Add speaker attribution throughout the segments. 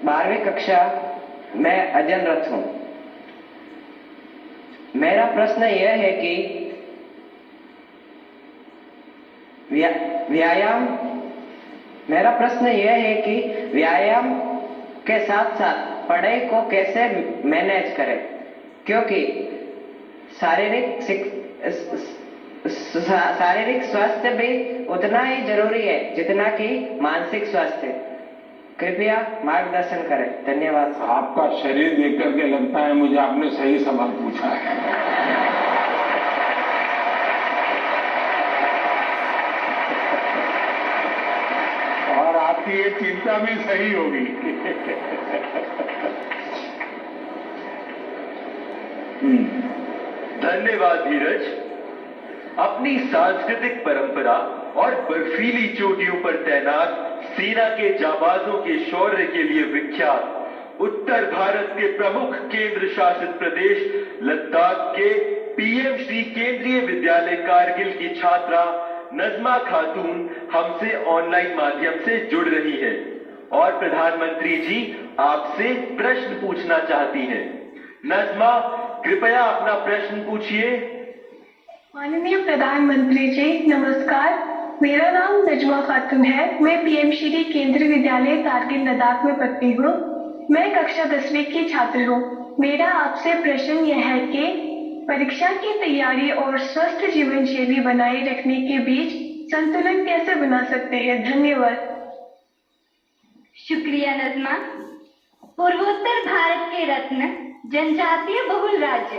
Speaker 1: 12वीं कक्षा में अध्ययनरत हूँ। मेरा प्रश्न यह है कि व्यायाम के साथ साथ पढ़ाई को कैसे मैनेज करें, क्योंकि शारीरिक स्वास्थ्य भी उतना ही जरूरी है जितना कि मानसिक स्वास्थ्य। कृपया मार्गदर्शन करें। धन्यवाद।
Speaker 2: आपका शरीर देख करके लगता है मुझे आपने सही सवाल पूछा है। और आपकी ये चिंता भी सही होगी।
Speaker 3: धन्यवाद धीरज। अपनी सांस्कृतिक परंपरा और बर्फीली चोटियों पर तैनात सेना के जाबाजों के शौर्य के लिए विख्यात उत्तर भारत के प्रमुख केंद्र शासित प्रदेश लद्दाख के पीएम श्री केंद्रीय विद्यालय कारगिल की छात्रा नजमा खातून हमसे ऑनलाइन माध्यम से जुड़ रही है और प्रधानमंत्री जी आपसे प्रश्न पूछना चाहती हैं। नजमा, कृपया अपना प्रश्न पूछिए।
Speaker 4: माननीय प्रधानमंत्री जी नमस्कार। मेरा नाम नजमा खातून है। मैं पीएम श्री केंद्रीय विद्यालय कारगिल लद्दाख में पढ़ती हूँ। मैं कक्षा 10वीं की छात्र हूँ। मेरा आपसे प्रश्न यह है कि परीक्षा की तैयारी और स्वस्थ जीवन शैली बनाए रखने के बीच संतुलन कैसे बना सकते हैं? धन्यवाद।
Speaker 5: शुक्रिया नजमा। पूर्वोत्तर भारत के रत्न जनजातीय बहुल राज्य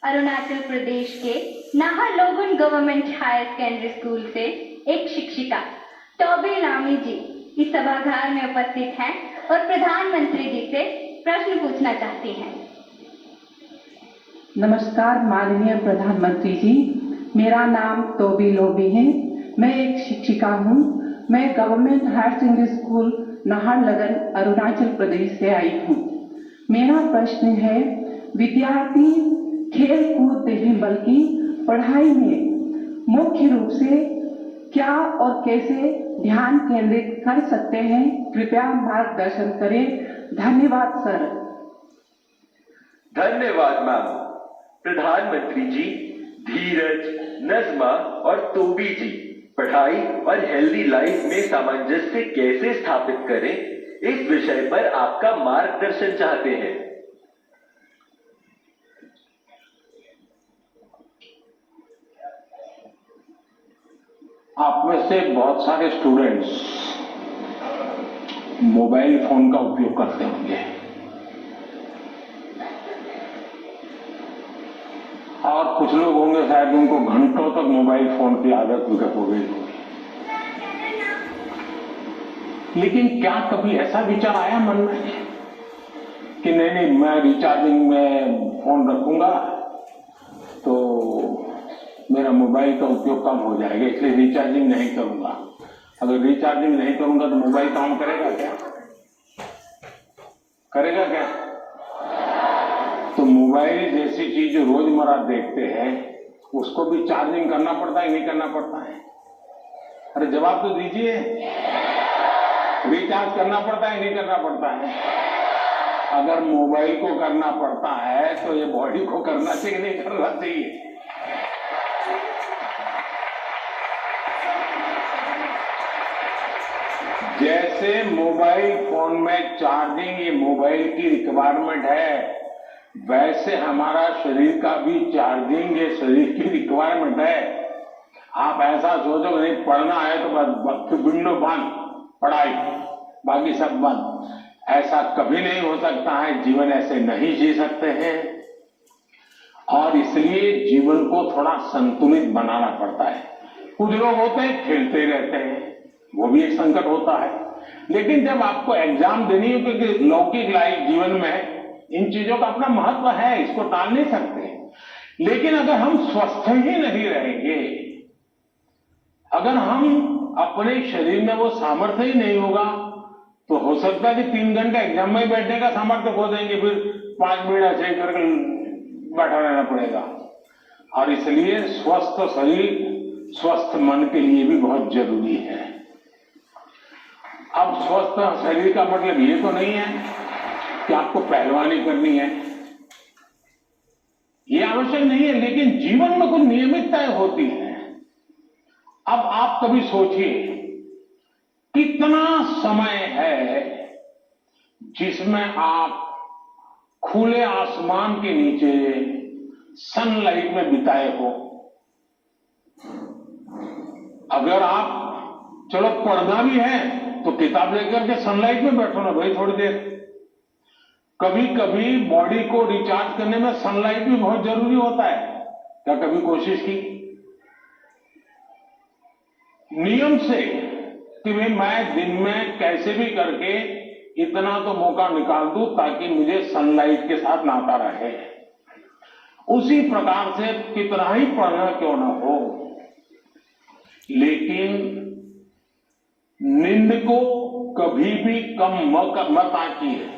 Speaker 5: अरुणाचल प्रदेश के Naharlagun government higher secondary school से एक शिक्षिका टॉबी नामी जी इस सभागार में उपस्थित हैं और प्रधानमंत्री जी से प्रश्न पूछना चाहती हैं।
Speaker 6: नमस्कार माननीय प्रधानमंत्री जी, मेरा नाम टोबी लोबी है। मैं एक शिक्षिका हूँ। मैं government higher secondary school Naharlagun Arunachal Pradesh से आई हूँ। मेरा प्रश्न है, विद्यार्थी खेल कूद नहीं बल्कि पढ़ाई में मुख्य रूप से क्या और कैसे ध्यान केंद्रित कर सकते हैं? कृपया मार्गदर्शन करें। धन्यवाद सर।
Speaker 3: धन्यवाद मैम। प्रधानमंत्री जी धीरज, नजमा और तोबी जी पढ़ाई और हेल्दी लाइफ में सामंजस्य कैसे स्थापित करें, इस विषय पर आपका मार्गदर्शन चाहते हैं।
Speaker 2: आप में से बहुत सारे स्टूडेंट्स मोबाइल फोन का उपयोग करते होंगे और कुछ लोग होंगे शायद उनको घंटों तक मोबाइल फोन की आदत विकसित हो गई होगी। लेकिन क्या कभी ऐसा विचार आया मन में कि नहीं मैं रिचार्जिंग में फोन रखूंगा तो मेरा मोबाइल का उपयोग कम हो जाएगा, इसलिए रिचार्जिंग नहीं करूंगा। अगर रिचार्जिंग नहीं करूंगा तो मोबाइल काम करेगा क्या? करेगा क्या? तो मोबाइल जैसी चीज जो रोजमर्रा देखते हैं उसको भी चार्जिंग करना पड़ता है, नहीं करना पड़ता है? अरे जवाब तो दीजिए। रिचार्ज करना पड़ता है, नहीं करना पड़ता है? अगर मोबाइल को करना पड़ता है तो ये बॉडी को करना चाहिए, नहीं करना चाहिए? जैसे मोबाइल फोन में चार्जिंग ये मोबाइल की रिक्वायरमेंट है, वैसे हमारा शरीर का भी चार्जिंग ये शरीर की रिक्वायरमेंट है। आप ऐसा सोचो नहीं पढ़ना है तो बस विंडो बंद, पढ़ाई बाकी सब बंद, ऐसा कभी नहीं हो सकता है। जीवन ऐसे नहीं जी सकते हैं और इसलिए जीवन को थोड़ा संतुलित बनाना पड़ता है। कुछ लोग होते हैं खेलते रहते हैं, वो भी एक संकट होता है। लेकिन जब आपको एग्जाम देनी हो, क्योंकि लौकिक लाइफ जीवन में इन चीजों का अपना महत्व है, इसको टाल नहीं सकते। लेकिन अगर हम स्वस्थ ही नहीं रहेंगे, अगर हम अपने शरीर में वो सामर्थ्य ही नहीं होगा, तो हो सकता है कि 3 घंटे एग्जाम में बैठने का सामर्थ्य खो देंगे, फिर 5 मिनट ऐसे करके बैठा रहना पड़ेगा। और इसलिए स्वस्थ शरीर स्वस्थ मन के लिए भी बहुत जरूरी है। अब स्वस्थ शरीर का मतलब ये तो नहीं है कि आपको पहलवानी करनी है, ये आवश्यक नहीं है, लेकिन जीवन में कुछ नियमितताएं होती है। अब आप कभी सोचिए कितना समय है जिसमें आप खुले आसमान के नीचे सनलाइट में बिताए हो। अगर आप चलो पढ़ना भी है तो किताब लेकर के सनलाइट में बैठो ना भाई थोड़ी देर। कभी कभी बॉडी को रिचार्ज करने में सनलाइट भी बहुत जरूरी होता है। क्या कभी कोशिश की नियम से कि भाई मैं दिन में कैसे भी करके इतना तो मौका निकाल दूं ताकि मुझे सनलाइट के साथ नाता रहे। उसी प्रकार से कितना ही पढ़ना क्यों ना हो, लेकिन नींद को कभी भी कम मत आंकिए।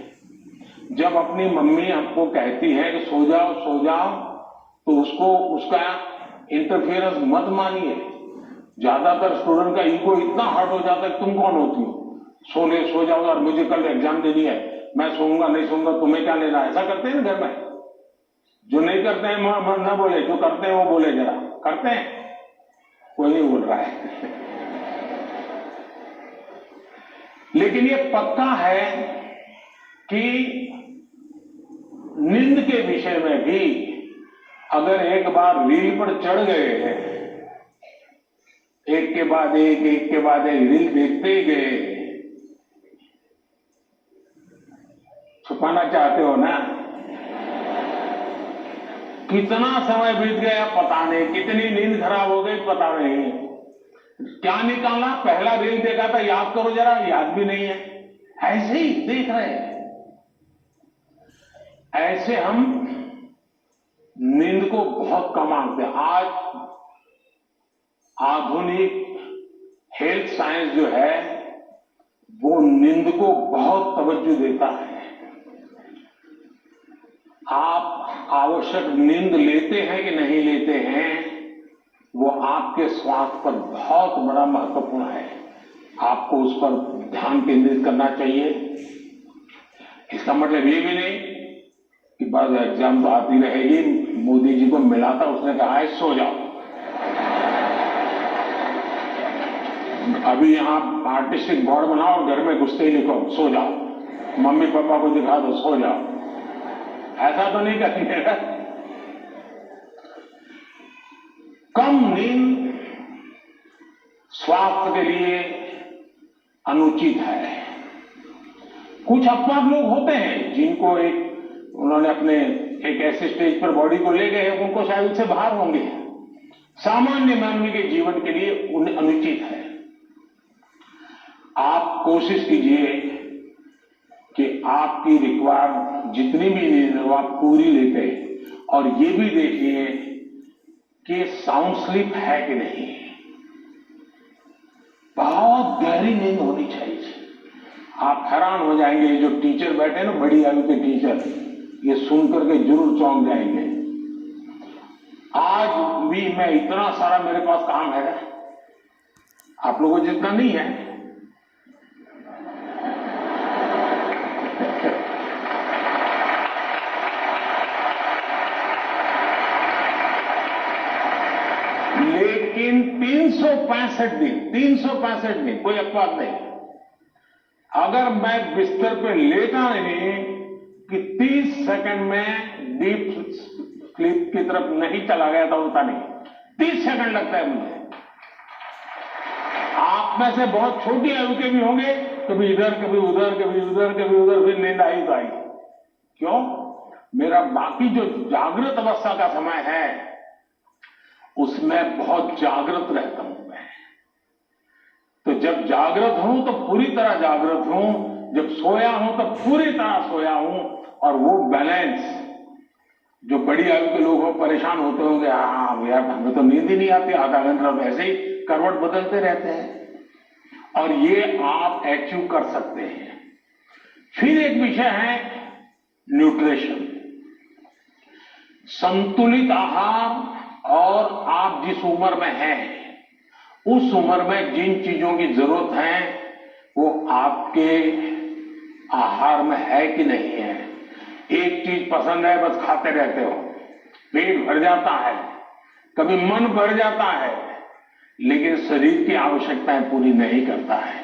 Speaker 2: जब अपनी मम्मी आपको कहती है कि सो जाओ तो उसका इंटरफेरेंस मत मानिए। ज्यादातर स्टूडेंट का ईगो इतना हर्ट हो जाता है कि तुम कौन होती हो, सो जाओ और मुझे कल एग्जाम देनी है, मैं सोऊंगा नहीं सोऊंगा, तुम्हें क्या लेना। ऐसा करते हैं ना घर में। जो नहीं करते हैं न बोले, जो करते हैं वो बोले। जरा करते हैं, कोई नहीं बोल रहा है। लेकिन ये पक्का है कि नींद के विषय में भी अगर एक बार रील पर चढ़ गए हैं, एक के बाद एक रील देखते ही गए, छुपाना चाहते हो ना। कितना समय बीत गया पता नहीं, कितनी नींद खराब हो गई पता नहीं। क्या निकालना, पहला रील देखा था याद करो जरा, याद भी नहीं है, ऐसे ही देख रहे हैं। ऐसे हम नींद को बहुत कम आंकते हैं। आज आधुनिक हेल्थ साइंस जो है वो नींद को बहुत तवज्जो देता है। आप आवश्यक नींद लेते हैं कि नहीं लेते हैं, वो आपके स्वास्थ्य पर बहुत बड़ा महत्वपूर्ण है। आपको उस पर ध्यान केंद्रित करना चाहिए। इसका मतलब ये भी नहीं कि बस एग्जाम तो आती रहेगी। मोदी जी को मिला था, उसने कहा है सो जाओ। अभी यहां आर्टिस्टिक बोर्ड बनाओ और घर में घुसते ही लिखो सो जाओ, मम्मी पापा को दिखा दो सो जाओ। ऐसा तो नहीं करेंगे। कम नींद स्वास्थ्य के लिए अनुचित है। कुछ अपवाद लोग होते हैं जिनको उन्होंने अपने एक ऐसे स्टेज पर बॉडी को ले गए, उनको शायद उससे बाहर होंगे। सामान्य मानव के जीवन के लिए उन्हें अनुचित है। आप कोशिश कीजिए कि आपकी रिक्वायर जितनी भी नींद हो आप पूरी लेते, और ये भी देखिए कि साउंड स्लीप है कि नहीं। बहुत गहरी नींद होनी चाहिए। आप हैरान हो जाएंगे, जो टीचर बैठे ना बड़ी आयु के टीचर, ये सुनकर के जरूर चौंक जाएंगे। आज भी मैं इतना सारा मेरे पास काम है, आप लोगों जितना नहीं है। लेकिन 365 दिन कोई अपवाद नहीं। अगर मैं बिस्तर पे लेटा नहीं कि 30 सेकंड में डीप स्लीप की तरफ नहीं चला गया था, होता नहीं। 30 सेकंड लगता है मुझे। आप में से बहुत छोटी आयु के भी होंगे, कभी इधर कभी उधर, कभी उधर कभी उधर, फिर नींद आई तो आई। क्यों? मेरा बाकी जो जागृत अवस्था का समय है उसमें बहुत जागृत रहता हूं मैं। तो जब जागृत हूं तो पूरी तरह जागृत हूं, जब सोया हूं तो पूरी तरह सोया हूं। और वो बैलेंस, जो बड़ी आयु के लोग हो परेशान होते होंगे, हाँ यार हमें तो नींद ही नहीं आती, आधा घंटा ऐसे ही करवट बदलते रहते हैं, और ये आप अचीव कर सकते हैं। फिर एक विषय है न्यूट्रिशन, संतुलित आहार। और आप जिस उम्र में हैं उस उम्र में जिन चीजों की जरूरत है वो आपके आहार में है कि नहीं है। एक चीज पसंद है, बस खाते रहते हो, पेट भर जाता है, कभी मन भर जाता है, लेकिन शरीर की आवश्यकताएं पूरी नहीं करता है।